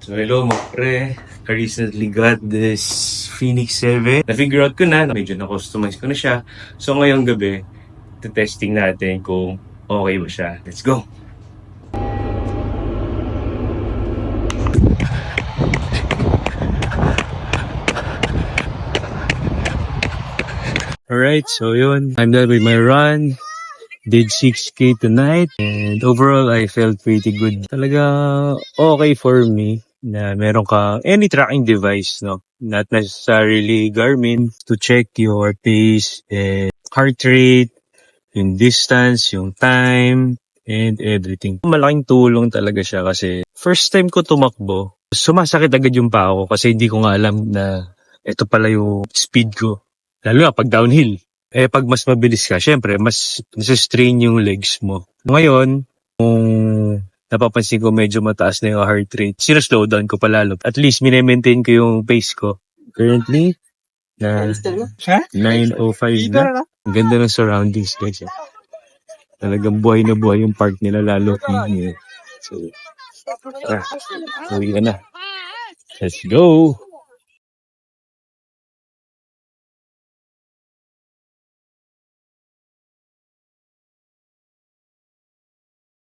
So hello mga pre, I recently got this Phoenix 7. Na-figure out ko na, medyo na-customize ko na siya. So ngayong gabi, testing natin kung okay ba siya. Let's go! Alright, so yun. I'm done with my run. Did 6K tonight. And overall, I felt pretty good. Talaga okay for me na meron ka any tracking device, no? Not necessarily Garmin to check your pace and heart rate, yung distance, yung time, and everything. Malaking tulong talaga siya kasi first time ko tumakbo, sumasakit agad yung paa ko kasi hindi ko nga alam na ito pala yung speed ko. Lalo na pag downhill. Pag mas mabilis ka, syempre, mas nasa-strain yung legs mo. Ngayon, kung napapansin ko medyo mataas na yung heart rate, sinuslow down ko palalo. At least, minemaintain ko yung pace ko. Currently, na 9:05 na. Ang ganda ng surroundings, guys. Talagang buhay na buhay yung park nila, lalo. So, uwi ka na. Let's go!